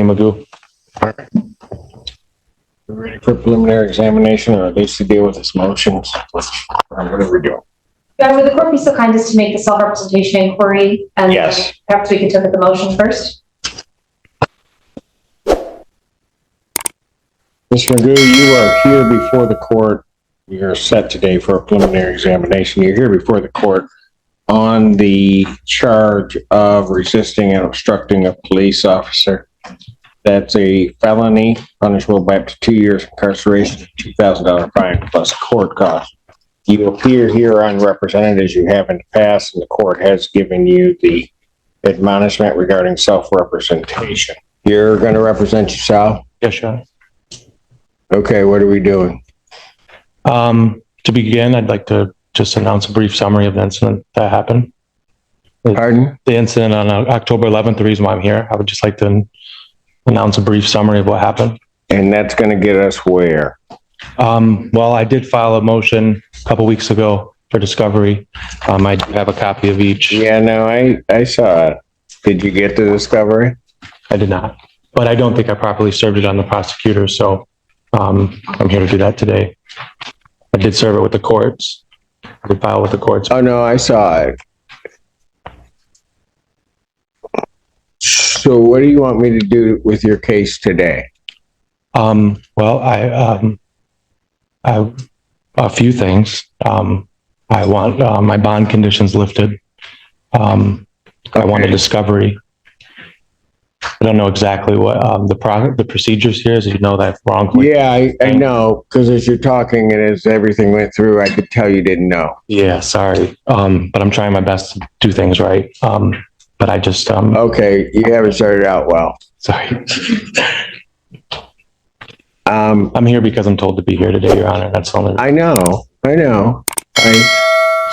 Magoo. All right. We're ready for preliminary examination, or at least to deal with his motions. What are we doing? Would the court be so kind as to make the self-representation inquiry? And yes. Perhaps we could look at the motion first. Mr. Magoo, you are here before the court. You're set today for a preliminary examination. You're here before the court on the charge of resisting and obstructing a police officer. That's a felony, punishable by up to 2 years incarceration, $2,000 fine plus court costs. You appear here unrepresented as you have in the past, and the court has given you the admonishment regarding self-representation. You're going to represent yourself? Yes, Your Honor. Okay, what are we doing? To begin, I'd like to just announce a brief summary of the incident that happened. Pardon? The incident on October 11th, the reason why I'm here. I would just like to announce a brief summary of what happened. And that's going to get us where? Well, I did file a motion a couple weeks ago for discovery. I do have a copy of each. Yeah, no, I saw it. Did you get the discovery? I did not, but I don't think I properly served it on the prosecutor, so I'm here to do that today. I did serve it with the courts. I did file with the courts. Oh, no, I saw it. So what do you want me to do with your case today? Well, I a few things. I want my bond conditions lifted. I want a discovery. I don't know exactly what the procedures here is. You know that wrongly. Yeah, I know, because as you're talking and as everything went through, I could tell you didn't know. Yeah, sorry. But I'm trying my best to do things right. But I just okay, you haven't started out well. Sorry. I'm here because I'm told to be here today, Your Honor. That's the only. I know.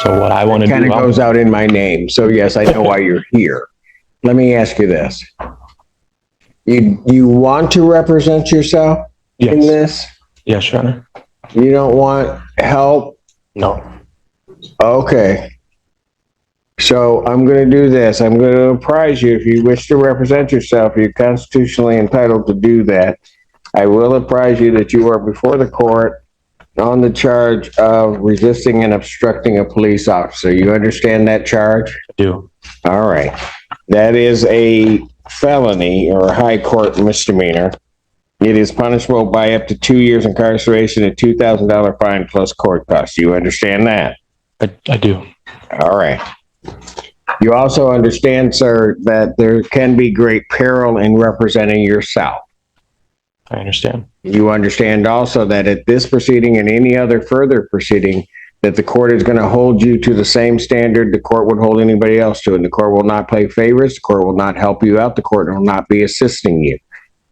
So what I want to do kind of goes out in my name. So yes, I know why you're here. Let me ask you this. You want to represent yourself in this? Yes, Your Honor. You don't want help? No. Okay. So I'm going to do this. I'm going to apprise you, if you wish to represent yourself, you're constitutionally entitled to do that. I will apprise you that you are before the court on the charge of resisting and obstructing a police officer. You understand that charge? I do. All right. That is a felony or a high court misdemeanor. It is punishable by up to 2 years incarceration and $2,000 fine plus court costs. You understand that? I do. All right. You also understand, sir, that there can be great peril in representing yourself. I understand. You understand also that at this proceeding and any other further proceeding, that the court is going to hold you to the same standard the court would hold anybody else to, and the court will not play favorites, the court will not help you out, the court will not be assisting you.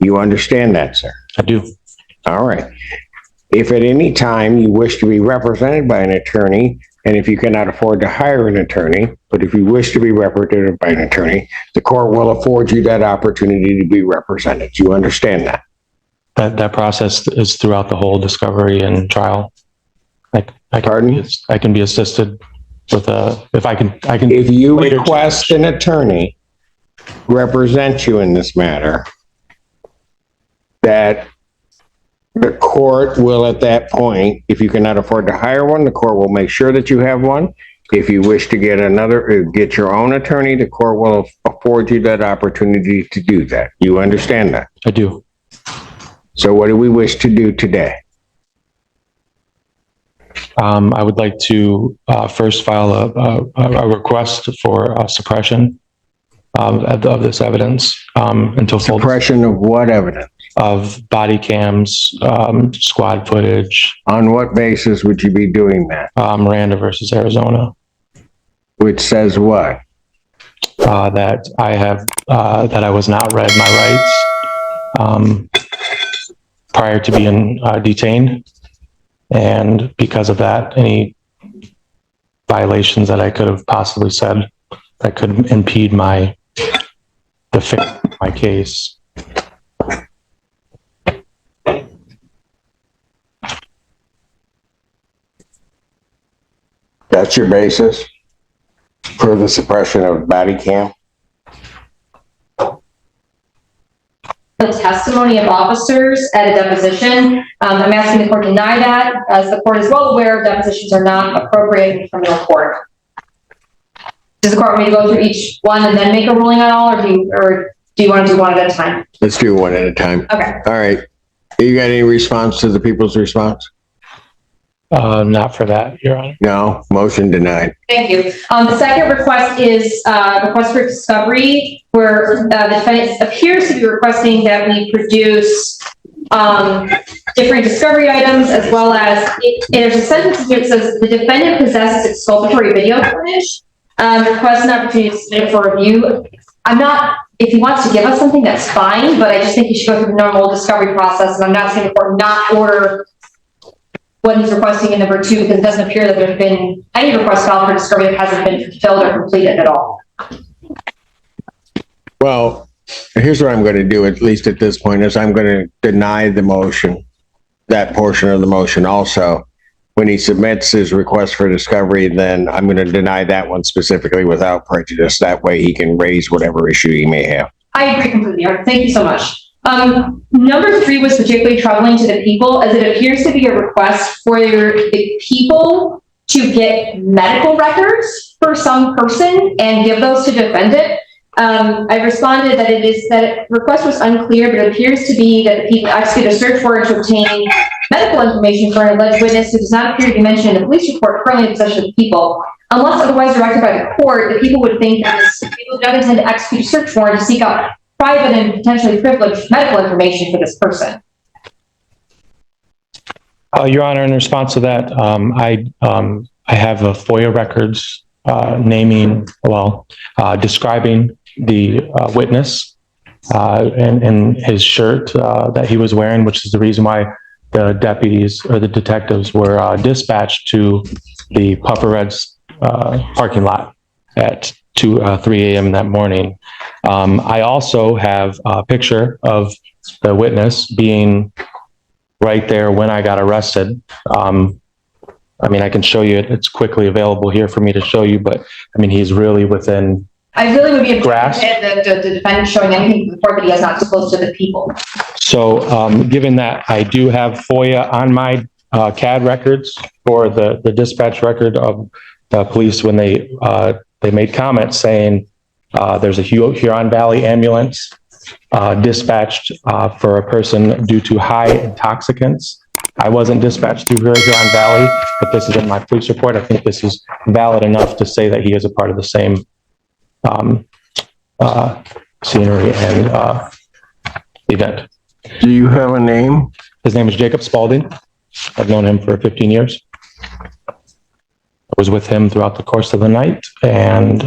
You understand that, sir? I do. All right. If at any time you wish to be represented by an attorney, and if you cannot afford to hire an attorney, but if you wish to be represented by an attorney, the court will afford you that opportunity to be represented. You understand that? That process is throughout the whole discovery and trial. Pardon? I can be assisted with if I can. If you request an attorney represent you in this matter, that the court will at that point, if you cannot afford to hire one, the court will make sure that you have one. If you wish to get your own attorney, the court will afford you that opportunity to do that. You understand that? I do. So what do we wish to do today? I would like to first file a request for suppression of this evidence until full. Suppression of what evidence? Of body cams, squad footage. On what basis would you be doing that? Miranda versus Arizona. Which says what? That I was not read my rights prior to being detained. And because of that, any violations that I could have possibly said that could impede my case. That's your basis for the suppression of body cam? the testimony of officers at a deposition. I'm asking the court to deny that. As the court is well aware, depositions are not appropriate in criminal court. Does the court want me to go through each one and then make a ruling on all, or do you want to do one at a time? Let's do one at a time. Okay. All right. You got any response to the people's response? Not for that, Your Honor. No, motion denied. Thank you. The second request is request for discovery, where the defendant appears to be requesting that we produce different discovery items, as well as there's a sentence here that says the defendant possesses exculpatory video footage. Request an opportunity to submit it for review. If he wants to give us something, that's fine, but I just think he should go through the normal discovery process, and I'm not saying the court not order what he's requesting in number 2, because it doesn't appear that there's been any request filed for discovery that hasn't been fulfilled or completed at all. Well, here's what I'm going to do, at least at this point, is I'm going to deny the motion, that portion of the motion also. When he submits his request for discovery, then I'm going to deny that one specifically without prejudice. That way he can raise whatever issue he may have. I agree completely. Thank you so much. Number 3 was particularly troubling to the people, as it appears to be a request for the people to get medical records for some person and give those to defendant. I responded that request was unclear, but it appears to be that the people execute a search warrant to obtain medical information for an alleged witness who does not appear to be mentioned in the police report currently in possession of the people. Unless otherwise directed by the court, the people would think that people do not intend to execute a search warrant to seek out private and potentially privileged medical information for this person. Your Honor, in response to that, I have a FOIA records describing the witness and his shirt that he was wearing, which is the reason why the deputies or the detectives were dispatched to the Puffer Reds parking lot at 3 a.m. that morning. I also have a picture of the witness being right there when I got arrested. I can show you it. It's quickly available here for me to show you, but he's really within. I really would be interested in the defendant showing anything to the court that he has not disclosed to the people. So, given that I do have FOIA on my CAD records for the dispatch record of the police when they made comments saying there's a Huron Valley ambulance dispatched for a person due to high intoxicants. I wasn't dispatched through Huron Valley, but this is in my police report. I think this is valid enough to say that he is a part of the same scenery and event. Do you have a name? His name is Jacob Spalding. I've known him for 15 years. I was with him throughout the course of the night and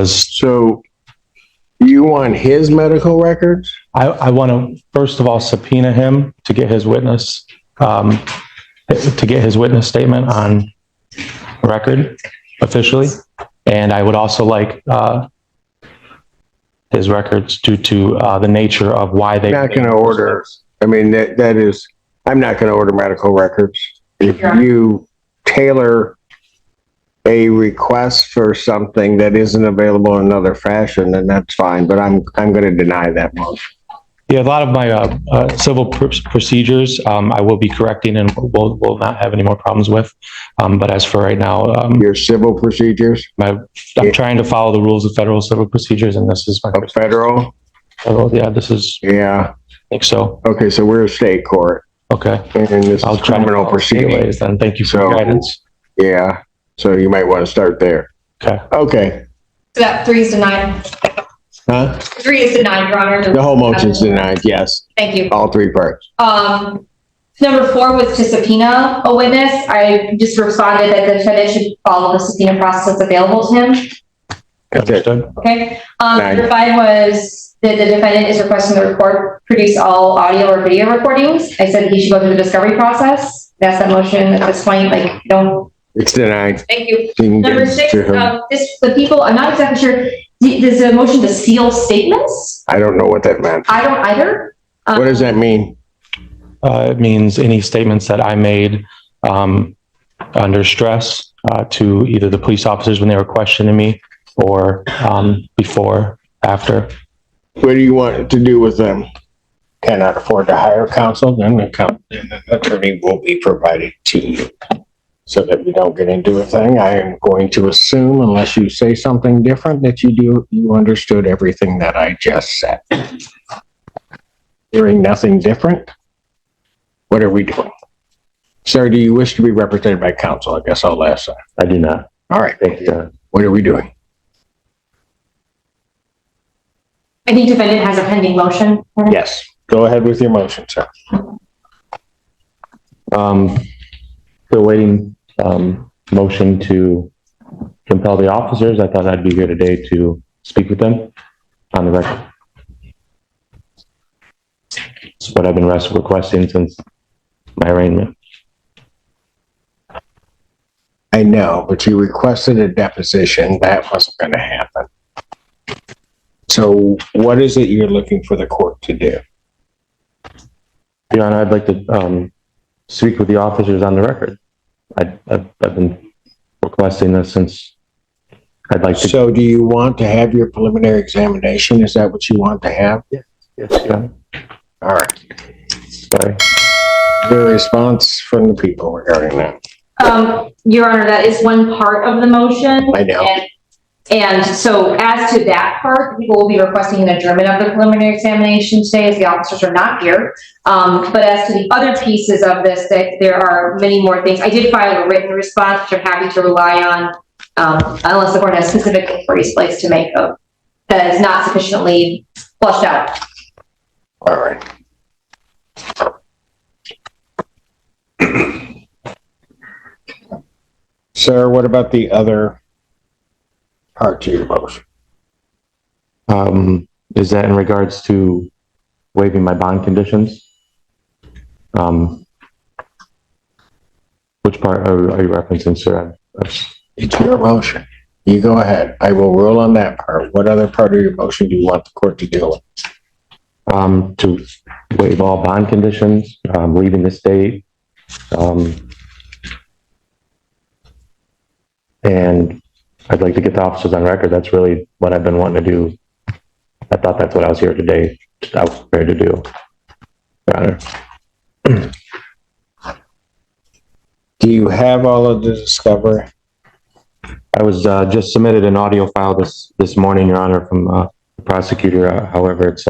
So you want his medical records? I want to, first of all, subpoena him to get his witness statement on record officially. And I would also like his records due to the nature of why they. I'm not going to order. I'm not going to order medical records. If you tailor a request for something that isn't available in another fashion, then that's fine. But I'm going to deny that motion. Yeah, a lot of my civil procedures, I will be correcting and will not have any more problems with. But as for right now, your civil procedures, I'm trying to follow the rules of federal civil procedures, and this is my first federal. Yeah, this is. Yeah, I think so. Okay, so we're a state court. Okay, and this is criminal proceedings. Then thank you for your guidance. Yeah, so you might want to start there. Okay. Okay. So that 3 is denied. Huh? 3 is denied, Your Honor. The whole motion's denied, yes. Thank you. All 3 parts. Number 4 was to subpoena a witness. I just responded that the defendant should follow the subpoena process available to him. Understood. Okay. Number 5 was that the defendant is requesting the court produce all audio or video recordings. I said he should go through the discovery process. That's that motion at this point. It's denied. Thank you. Number 6, the people, I'm not exactly sure. There's a motion to seal statements. I don't know what that meant. I don't either. What does that mean? It means any statements that I made under stress to either the police officers when they were questioning me or before, after. What do you want to do with them? Cannot afford to hire counsel, then an attorney will be provided to you. So that we don't get into a thing, I am going to assume, unless you say something different, that you understood everything that I just said. Hearing nothing different, what are we doing? Sir, do you wish to be represented by counsel? I guess I'll ask that. I do not. All right, Thank you. what are we doing? I think defendant has a pending motion. Yes, go ahead with your motion, sir. Still waiting, motion to compel the officers. I thought I'd be here today to speak with them on the record. It's what I've been requesting since my arraignment. I know, but you requested a deposition. That wasn't going to happen. So what is it you're looking for the court to do? Your Honor, I'd like to speak with the officers on the record. I've been requesting this since I'd like to. So do you want to have your preliminary examination? Is that what you want to have? Yes, Your Honor. All right. Sorry. The response from the people regarding that. Your Honor, that is one part of the motion. I know. And so as to that part, people will be requesting an adjournment of the preliminary examination today as the officers are not here. But as to the other pieces of this, that there are many more things. I did file a written response, which I'm happy to rely on, unless the court has specific inquiries placed to make of that is not sufficiently flushed out. All right. Sir, what about the other part to your motion? Is that in regards to waiving my bond conditions? Which part are you referencing, sir? It's your motion. You go ahead. I will rule on that part. What other part of your motion do you want the court to deal with? To waive all bond conditions, leaving the state, and I'd like to get the officers on record. That's really what I've been wanting to do. I thought that's what I was here today. I was prepared to do. Your Honor. Do you have all of the discovery? I was just submitted an audio file this morning, Your Honor, from the prosecutor. However, it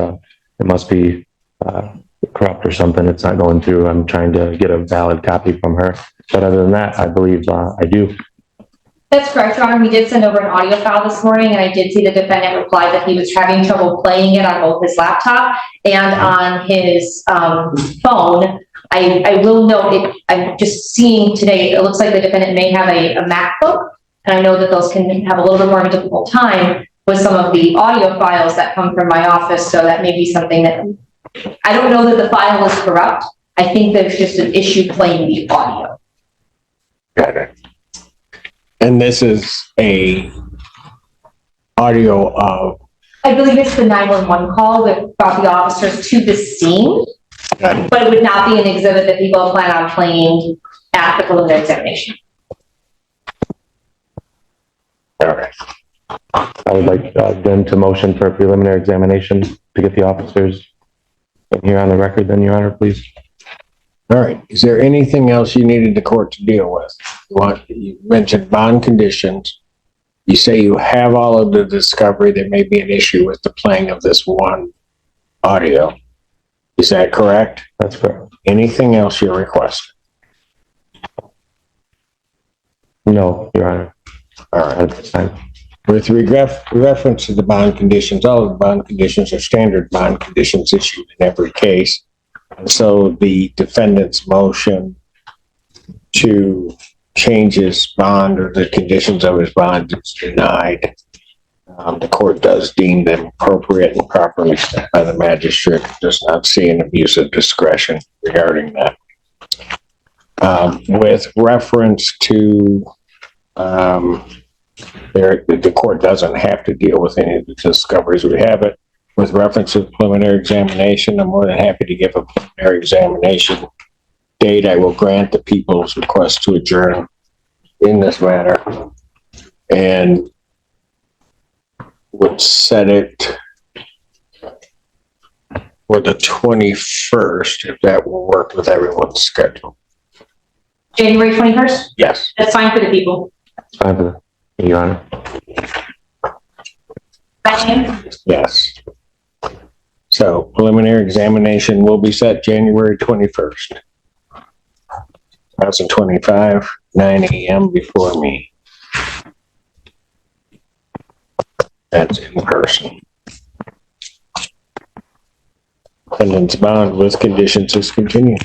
must be corrupt or something. It's not going through. I'm trying to get a valid copy from her. But other than that, I believe I do. That's correct, Your Honor. We did send over an audio file this morning, and I did see the defendant reply that he was having trouble playing it on both his laptop and on his phone. I will note, I'm just seeing today, it looks like the defendant may have a MacBook, and I know that those can have a little bit more of a difficult time with some of the audio files that come from my office, so that may be something that, I don't know that the file is corrupt. I think there's just an issue playing the audio. Got it. And this is a audio of... I believe it's the 911 call that brought the officers to the scene, but it would not be an exhibit that people plan on playing at the preliminary examination. All right. I would like then to motion for a preliminary examination to get the officers in here on the record, then, Your Honor, please. All right. Is there anything else you needed the court to deal with? You mentioned bond conditions. You say you have all of the discovery. There may be an issue with the playing of this one audio. Is that correct? That's correct. Anything else you're requesting? No, Your Honor. All right. At this time. With reference to the bond conditions, all of the bond conditions are standard bond conditions issued in every case. And so the defendant's motion to change his bond or the conditions of his bond is denied. The court does deem them appropriate and properly set by the magistrate. Does not see an abuse of discretion regarding that. With reference to the court doesn't have to deal with any of the discoveries. We have it with reference to the preliminary examination. I'm more than happy to give a preliminary examination date. I will grant the people's request to adjourn in this matter and would set it for the 21st, if that will work with everyone's schedule. January 21st? Yes. That's fine for the people. Fine with it, Your Honor. Ryan? Yes. So preliminary examination will be set January 21st. 2025, 9 a.m. before me. That's in person. Attendance bond with conditions is continued.